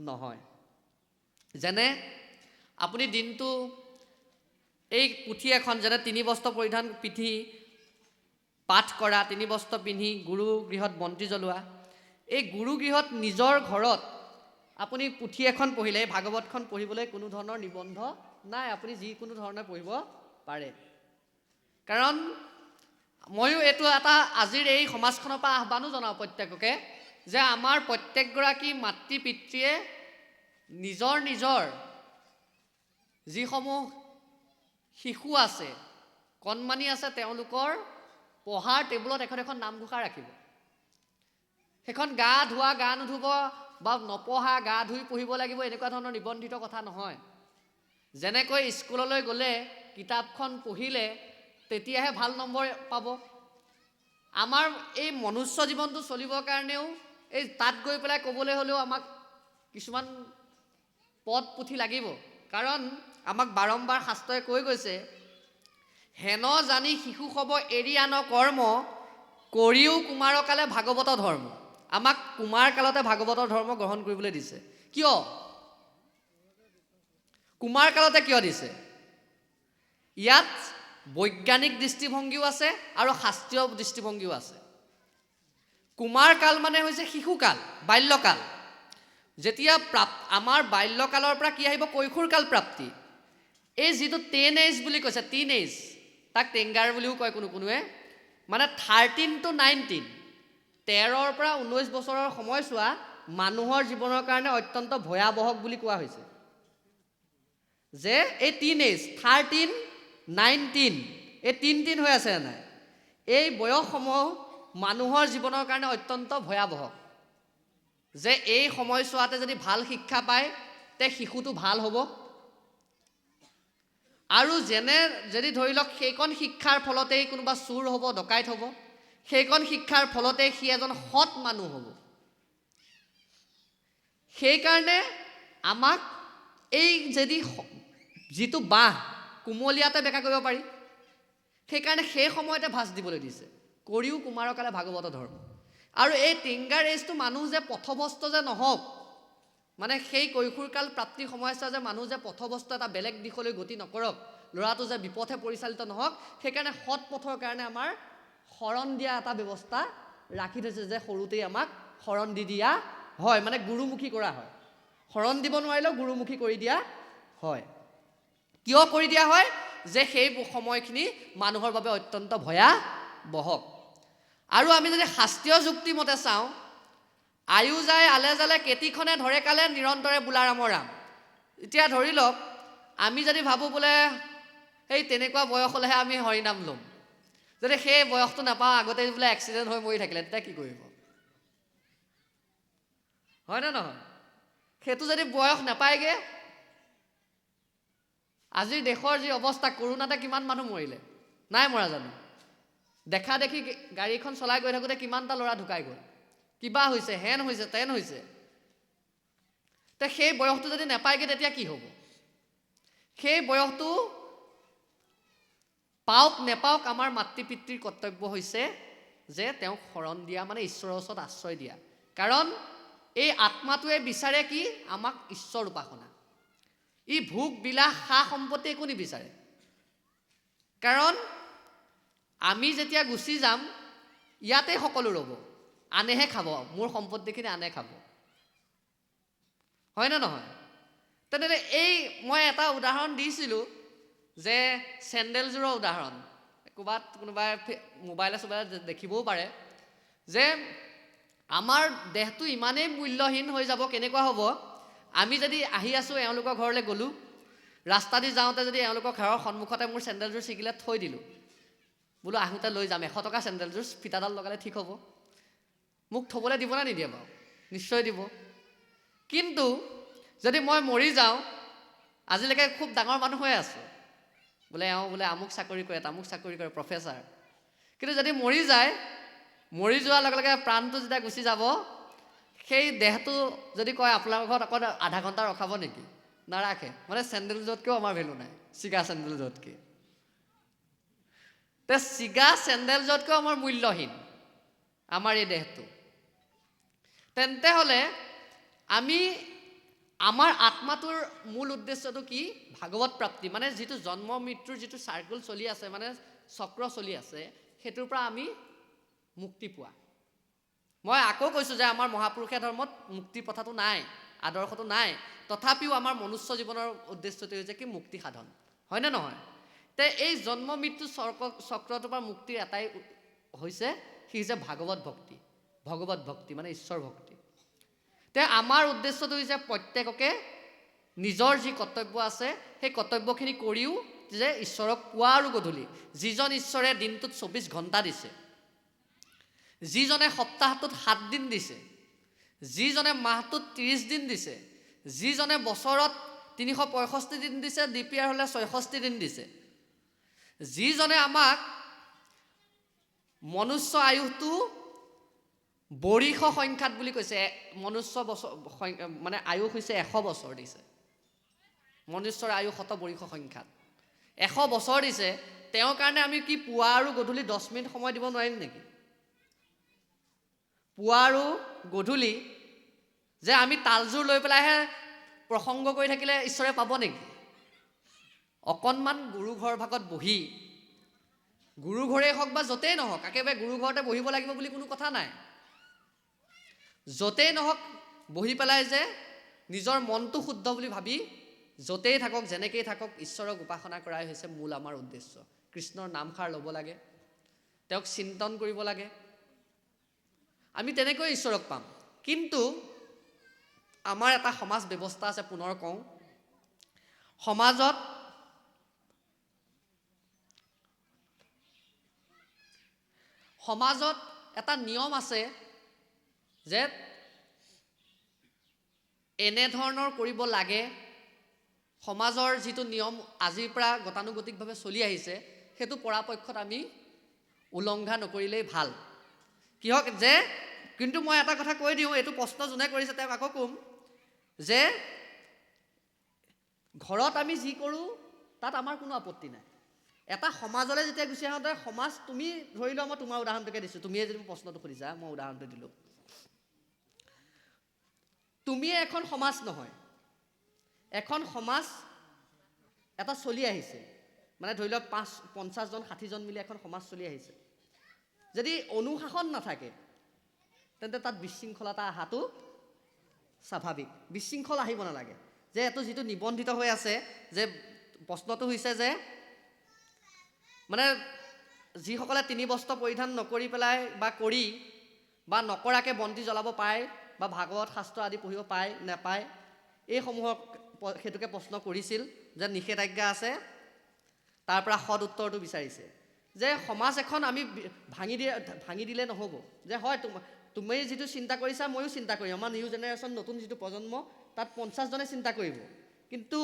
S1: নহয়। যেনে আপুনি দিনটো এই পুথি এখন, যেনে 3 বস্ত্ৰ পৰিধান পিন্ধি পাঠ কৰা, 3 বস্ত্ৰ পিন্ধি গুৰু গৃহত বন্তি জ্বলোৱা, এই গুৰু গৃহত নিজৰ ঘৰত আপুনি পুথি এখন পঢ়িলে, এই ভাগৱতখন পঢ়িবলৈ কোনো ধৰণৰ নিবন্ধ নাই, আপুনি যিকোনো ধৰণে পঢ়িব পাৰে। কাৰণ ময়ো এইটো এটা আজিৰ এই সমাজখনৰ পৰা আহ্বানো জনাওঁ প্ৰত্যেককে, যে আমাৰ প্ৰত্যেকগৰাকী মাতৃ পিতৃয়ে নিজৰ যিসমূহ শিশু আছে, কণমানি আছে, তেওঁলোকৰ পঢ়াৰ টেবুলত এখন নামঘোষা ৰাখিব। সেইখন গা ধোৱা, গা নুধুব বা নপঢ়া গা ধুই পঢ়িব লাগিব, এনেকুৱা ধৰণৰ নিবন্ধিত কথা নহয়। যেনেকৈ স্কুললৈ গ'লে কিতাপখন পঢ়িলে তেতিয়াহে ভাল নম্বৰ পাব। আমাৰ এই মনুষ্য জীৱনটো চলিবৰ কাৰণেও এই তাত গৈ পেলাই ক'বলৈ হ'লেও আমাক কিছুমান পদ পুথি লাগিব। কাৰণ আমাক বাৰম্বাৰ শাস্ত্ৰই কৈ গৈছে, হেন জানি শিশু হব এৰি আন কৰ্ম, কৰিও কুমাৰকালে ভাগৱত ধৰ্ম। আমাক কুমাৰ কালতে ভাগৱতৰ ধৰ্ম গ্ৰহণ কৰিবলৈ দিছে। কিয়? কুমাৰ কালতে কিয় দিছে? ইয়াত বৈজ্ঞানিক দৃষ্টিভংগীও আছে আৰু শাস্ত্ৰীয় দৃষ্টিভংগীও আছে। কুমাৰ কাল মানে হৈছে শিশুকাল, বাল্যকাল। যেতিয়া আমাৰ বাল্যকালৰ পৰা কি আহিব? কৈশোৰ কাল প্ৰাপ্তি। এই যিটো 10 এজ বুলি কৈছে, 3 এজ, তাক টেংগাৰ বুলিও কয় কোনোৱে, মানে 13 to 19, 13ৰ পৰা 19 বছৰৰ সময়ছোৱা মানুহৰ জীৱনৰ কাৰণে অত্যন্ত ভয়াৱহ বুলি কোৱা হৈছে। যে এই 3 এজ, 13, 19, এই 3 হৈ আছে নাই, এই বয়সসমূহ মানুহৰ জীৱনৰ কাৰণে অত্যন্ত ভয়াৱহ। যে এই সময়ছোৱাতে যদি ভাল শিক্ষা পায় তে শিশুটো ভাল হ'ব, আৰু যদি ধৰি লওক সেইকণ শিক্ষাৰ ফলতেই কোনোবা চুৰ হ'ব, ডকাইত হ'ব, সেইকণ শিক্ষাৰ ফলতেই সি এজন সৎ মানুহ হ'ব। সেইকাৰণে আমাক এই যিটো বাঁহ কুমলীয়াতে বেকা কৰিব পাৰি, সেইকাৰণে সেই সময়তে ভাঁজ দিবলৈ দিছে, কৰিও কুমাৰকালে ভাগৱত ধৰ্ম। আৰু এই টিংগাৰ এজটো মানুহ যে পথভ্ৰষ্ট যে নহওক, মানে সেই কৈশোৰকাল প্ৰাপ্তিৰ সময়ছোৱা যে মানুহ যে পথভ্ৰষ্ট এটা বেলেগ দিশলৈ গতি নকৰক, ল'ৰাটো যে বিপথে পৰিচালিত নহওক, সেইকাৰণে সৎ পথৰ কাৰণে আমাৰ শৰণ দিয়া এটা ব্যৱস্থা ৰাখি থৈছে। যে সৰুতেই আমাক শৰণ দি দিয়া হয়, মানে গুৰুমুখী কৰা হয়। শৰণ দিব নোৱাৰিলেও গুৰুমুখী কৰি দিয়া হয়। কিয় কৰি দিয়া হয়? যে সেই সময়খিনি মানুহৰ বাবে অত্যন্ত ভয়াৱহ। আৰু আমি যদি শাস্ত্ৰীয় যুক্তি মতে চাওঁ, আয়ু যায় আলে জালে কেতিখনে ধৰে কালে নিৰন্তৰে বোলাৰামৰ ৰাম। এতিয়া ধৰি লওক আমি যদি ভাবোঁ বোলে সেই তেনেকুৱা বয়স হ'লেহে আমি হৰিনাম ল'ম, যদি সেই বয়সটো নাপাওঁ, আগতে বোলে এক্সিডেণ্ট হৈ মৰি থাকিলে, তেতিয়া কি কৰিব? হয়নে নহয়? সেইটো যদি বয়স নাপায়গৈ, আজিৰ দেশৰ যি অৱস্থা, কৰোণাতে কিমান মানুহ মৰিলে, নাই মৰা জানো? দেখা দেখি গাড়ীখন চলাই গৈ থাকোঁতে কিমানটা ল'ৰা ঢুকাই গ'ল, কিবা হৈছে, হেন হৈছে, তেন হৈছে। তে সেই বয়সটো যদি নাপায়গৈ তেতিয়া কি হ'ব? সেই বয়সটো পাওক নেপাওক, আমাৰ মাতৃ পিতৃৰ কৰ্তব্য হৈছে যে তেওঁক শৰণ দিয়া, মানে ঈশ্বৰৰ ওচৰত আশ্ৰয় দিয়া। কাৰণ এই আত্মাটোৱে বিচাৰে কি? আমাক ঈশ্বৰ উপাসনা। ই ভোগ বিলাস সা সম্পত্তি একো নিবিচাৰে। কাৰণ আমি যেতিয়া গুচি যাম, ইয়াতে সকলো ৰ'ব, আনেহে খাব, মোৰ সম্পত্তিখিনি আনে খাব। হয়নে নহয়? তেনেদৰে এই মই এটা উদাহৰণ দিছিলোঁ, যে চেণ্ডেলযোৰৰ উদাহৰণ, ক'ৰবাত কোনোবাই মোবাইলে চোবাইলে দেখিবও পাৰে, যে আমাৰ দেহটো ইমানেই মূল্যহীন হৈ যাব। কেনেকুৱা হ'ব? আমি যদি আহি আছোঁ, এওঁলোকৰ ঘৰলৈ গ'লোঁ, ৰাস্তা দি যাওঁতে যদি এওঁলোকৰ ঘৰৰ সন্মুখতে মোৰ চেণ্ডেলযোৰ ছিগিলে থৈ দিলোঁ, বোলো আহোঁতে লৈ যাম, 100 টকা চেণ্ডেলযোৰ, ফিটাডাল লগালে ঠিক হ'ব, মোক থ'বলৈ দিব নে নিদিয়ে বাৰু? নিশ্চয় দিব। কিন্তু যদি মই মৰি যাওঁ, আজিলৈকে খুব ডাঙৰ মানুহ হৈ আছোঁ, বোলে এওঁ বোলে আমুক চাকৰি কৰে, তামুক চাকৰি কৰে, প্ৰফেচাৰ, কিন্তু যদি মৰি যায়, মৰি যোৱাৰ লগে লগে প্ৰাণটো যেতিয়া গুচি যাব, সেই দেহটো যদি কয় আপোনালোকৰ ঘৰত আকৌ আধা ঘণ্টা ৰখাব নেকি? নাৰাখে। মানে চেণ্ডেলযোৰতকৈও আমাৰ ভেলু নাই, ছিগা চেণ্ডেলযোৰতকৈ। তে ছিগা চেণ্ডেলযোৰতকৈও আমাৰ মূল্যহীন আমাৰ এই দেহটো। তেন্তে হ'লে আমি আমাৰ আত্মাটোৰ মূল উদ্দেশ্যটো কি? ভাগৱত প্ৰাপ্তি। মানে যিটো জন্ম মৃত্যুৰ যিটো চাৰ্কুল চলি আছে, মানে চক্ৰ চলি আছে, সেইটোৰ পৰা আমি মুক্তি পোৱা। মই আকৌ কৈছোঁ যে আমাৰ মহাপুৰুষীয়া ধৰ্মত মুক্তি প্ৰথাটো নাই, আদৰ্শটো নাই। তথাপিও আমাৰ মনুষ্য জীৱনৰ উদ্দেশ্যটো হৈছে কি? মুক্তি সাধন। হয়নে নহয়? তে এই জন্ম মৃত্যু চক্ৰটোৰ পৰা মুক্তিৰ এটাই হৈছে, সি হৈছে ভাগৱত ভক্তি। ভগৱত ভক্তি মানে ঈশ্বৰ ভক্তি। তে আমাৰ উদ্দেশ্যটো হৈছে প্ৰত্যেককে নিজৰ যি কৰ্তব্য আছে, সেই কৰ্তব্যখিনি কৰিও যে ঈশ্বৰক পুৱা আৰু গধূলি, যিজন ঈশ্বৰে দিনটোত 24 ঘণ্টা দিছে, যিজনে সপ্তাহটোত 7 দিন দিছে, যিজনে মাহটোত 30 দিন দিছে, যিজনে বছৰত 365 দিন দিছে, ডিপিয়াৰ হ'লে 66 দিন দিছে, যিজনে আমাক মনুষ্য আয়ুটো বৰিষ সংখ্যাত বুলি কৈছে। মনুষ্য বছৰ মানে আয়ুস হৈছে 100 বছৰ দিছে। মনুষ্যৰ আয়ুস 100 বৰিষ সংখ্যাত 100 বছৰ দিছে। তেওঁৰ কাৰণে আমি কি পুৱা আৰু গধূলি 10 মিনিট সময় দিব নোৱাৰিম নেকি? পুৱা আৰু গধূলি যে আমি তালযোৰ লৈ পেলাইহে প্ৰসংগ কৰি থাকিলে ঈশ্বৰে পাব নেকি? অকণমান গুৰু ঘৰ ভাগত বহি, গুৰু ঘৰেই হওক বা য'তেই নহওক, একেবাৰে গুৰু ঘৰতে বহিব লাগিব বুলি কোনো কথা নাই। য'তেই নহওক বহি পেলাই যে নিজৰ মনটো শুদ্ধ বুলি ভাবি য'তেই থাকক, যেনেকেই থাকক, ঈশ্বৰক উপাসনা কৰাই হৈছে মূল আমাৰ উদ্দেশ্য। কৃষ্ণৰ নামষাৰ ল'ব লাগে, তেওঁক চিন্তন কৰিব লাগে, আমি তেনেকৈ ঈশ্বৰক পাম। কিন্তু আমাৰ এটা সমাজ ব্যৱস্থা আছে, পুনৰ কওঁ, সমাজত এটা নিয়ম আছে যে এনেধৰণৰ কৰিব লাগে। সমাজৰ যিটো নিয়ম আজিৰ পৰা গতানুগতিকভাৱে চলি আহিছে, সেইটো পৰাপক্ষত আমি উলংঘা নকৰিলেই ভাল। কিহক যে, কিন্তু মই এটা কথা কৈ দিওঁ, এইটো প্ৰশ্ন যোনে কৰিছে তেওঁক আকৌ ক'ম যে ঘৰত আমি যি কৰোঁ তাত আমাৰ কোনো আপত্তি নাই। এটা সমাজলৈ যেতিয়া গুচি আহোঁতে, সমাজ, তুমি ধৰি লোৱা, মই তোমাৰ উদাহৰণটোকে দিছোঁ, তুমিয়ে যদি প্ৰশ্নটো সুধিছা, মই উদাহৰণটো দিলোঁ। তুমিয়ে এখন সমাজ নহয়, এখন সমাজ এটা চলি আহিছে, মানে ধৰি লওক 50 জন 60 জন মিলি এখন সমাজ চলি আহিছে। যদি অনুশাসন নাথাকে তেন্তে তাত বিশৃংখলতা অহাটো স্বাভাৱিক। বিশৃংখল আহিব নালাগে। যে এইটো যিটো নিবন্ধিত হৈ আছে, যে প্ৰশ্নটো হৈছে যে মানে যিসকলে 3 বস্ত্ৰ পৰিধান নকৰি পেলাই বা কৰি বা নকৰাকৈ বন্তি জ্বলাব পাৰে বা ভাগৱত শাস্ত্ৰ আদি পঢ়িব পায় নাপায়, এইসমূহক সেইটোকে প্ৰশ্ন কৰিছিল যে নিষেধাজ্ঞা আছে। তাৰ পৰা সদ উত্তৰটো বিচাৰিছে যে সমাজ এখন আমি ভাঙি দিলে নহ'ব। যে হয়, তুমি যিটো চিন্তা কৰিছা ময়ো চিন্তা কৰিম, আমাৰ নিউ জেনেৰেশ্যন, নতুন যিটো প্ৰজন্ম, তাত 50 জনে চিন্তা কৰিব। কিন্তু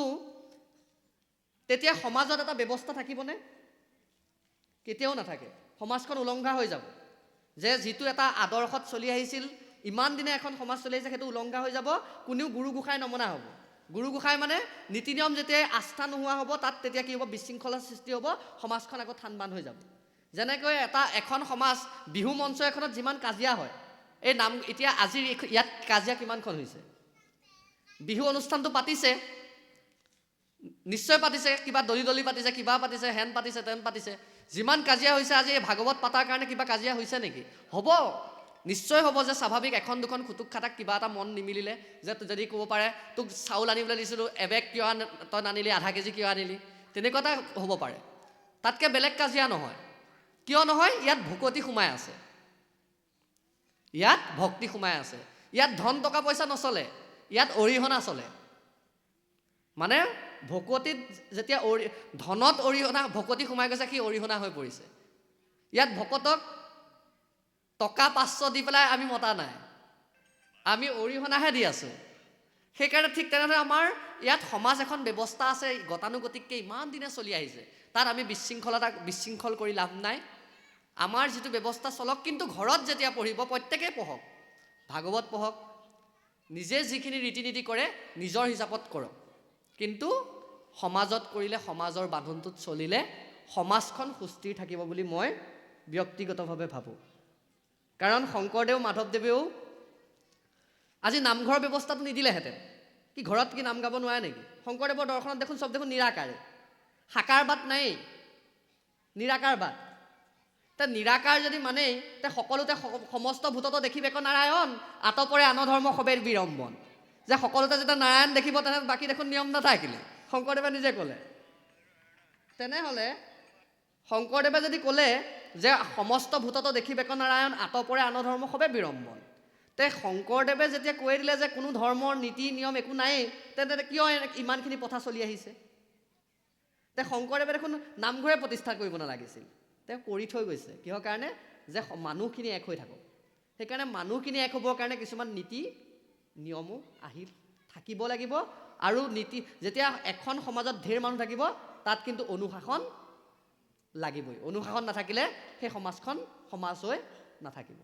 S1: তেতিয়া সমাজত এটা ব্যৱস্থা থাকিবনে? কেতিয়াও নাথাকে। সমাজখন উলংঘা হৈ যাব। যে যিটো এটা আদৰ্শত চলি আহিছিল, ইমান দিনে এখন সমাজ চলি আহিছে, সেইটো উলংঘা হৈ যাব। কোনেও গুৰু গোসাঁই নমনা হ'ব। গুৰু গোসাঁই মানে নীতি নিয়ম যেতিয়া আস্থা নোহোৱা হ'ব, তাত তেতিয়া কি হ'ব? বিশৃংখলাৰ সৃষ্টি হ'ব, সমাজখন আকৌ থান বান হৈ যাব। যেনেকৈ এখন সমাজ, বিহু মঞ্চ এখনত যিমান কাজিয়া হয়, এই নাম এতিয়া আজিৰ ইয়াত কাজিয়া কিমানখন হৈছে? বিহু অনুষ্ঠানটো পাতিছে, নিশ্চয় পাতিছে, কিবা দলি পাতিছে, কিবা পাতিছে, হেন পাতিছে, তেন পাতিছে। যিমান কাজিয়া হৈছে, আজি এই ভাগৱত পাতাৰ কাৰণে কিবা কাজিয়া হৈছে নেকি? হ'ব, নিশ্চয় হ'ব। যে স্বাভাৱিক এখন দুখন খুটুক খাটাক কিবা এটা মন নিমিলিলে, যে যদি ক'ব পাৰে তোক চাউল আনিবলৈ দিছিলোঁ, এবেগ কিয় তই নানিলি, আধা কেজি কিয় আনিলি, তেনেকুৱা এটা হ'ব পাৰে। তাতকৈ বেলেগ কাজিয়া নহয়। কিয় নহয়? ইয়াত ভকতি সোমাই আছে, ইয়াত ভক্তি সোমাই আছে, ইয়াত ধন টকা পইচা নচলে, ইয়াত অৰিহণা চলে। মানে ভকতিত যেতিয়া ধনত অৰিহণা, ভকতি সোমাই গৈছে, সি অৰিহণা হৈ পৰিছে। ইয়াত ভকতক টকা 500 দি পেলাই আমি মতা নাই, আমি অৰিহণাহে দি আছোঁ। সেইকাৰণে ঠিক তেনেদৰে আমাৰ ইয়াত সমাজ এখন ব্যৱস্থা আছে, গতানুগতিককৈ ইমান দিনে চলি আহিছে। তাত আমি বিশৃংখল কৰি লাভ নাই। আমাৰ যিটো ব্যৱস্থা চলক। কিন্তু ঘৰত যেতিয়া পঢ়িব, প্ৰত্যেকেই পঢ়ক, ভাগৱত পঢ়ক, নিজে যিখিনি ৰীতি নীতি কৰে নিজৰ হিচাপত কৰক। কিন্তু সমাজত কৰিলে, সমাজৰ বান্ধোনটোত চলিলে সমাজখন সুস্থিৰ থাকিব বুলি মই ব্যক্তিগতভাৱে ভাবোঁ। কাৰণ শংকৰদেৱ মাধৱদেৱেও আজি নামঘৰৰ ব্যৱস্থাটো নিদিলেহেঁতেন, কি ঘৰত কি নাম গাব নোৱাৰে নেকি? শংকৰদেৱৰ দৰ্শনত দেখোন চব দেখোন নিৰাকাৰে, সাকাৰ বাট নাই, নিৰাকাৰ বাট। তে নিৰাকাৰ যদি মানেই, তে সকলোতে সমস্ত ভূততো দেখিবেক নাৰায়ণ, আতপৰে আন ধৰ্ম সবেৰ বিড়ম্বন। যে সকলোতে যেতিয়া নাৰায়ণ দেখিব, তেনেহ'লে বাকী দেখোন নিয়ম নাথাকিলে। শংকৰদেৱে নিজে ক'লে। তেনেহ'লে শংকৰদেৱে যদি ক'লে যে সমস্ত ভূততো দেখিবেক নাৰায়ণ, আতপৰে আন ধৰ্ম সবে বিড়ম্বন, তে শংকৰদেৱে যেতিয়া কৈ দিলে যে কোনো ধৰ্মৰ নীতি নিয়ম একো নায়েই, তেন্তে কিয় ইমানখিনি প্ৰথা চলি আহিছে? তে শংকৰদেৱে দেখোন নামঘৰে প্ৰতিষ্ঠা কৰিব নালাগিছিল, তেওঁ কৰি থৈ গৈছে। কিহৰ কাৰণে? যে মানুহখিনি এক হৈ থাকক। সেইকাৰণে মানুহখিনি এক হ'বৰ কাৰণে কিছুমান নীতি নিয়মো থাকিব লাগিব। আৰু যেতিয়া এখন সমাজত ঢেৰ মানুহ থাকিব, তাত কিন্তু অনুশাসন লাগিবই। অনুশাসন নাথাকিলে সেই সমাজখন সমাজ হৈ নাথাকিব।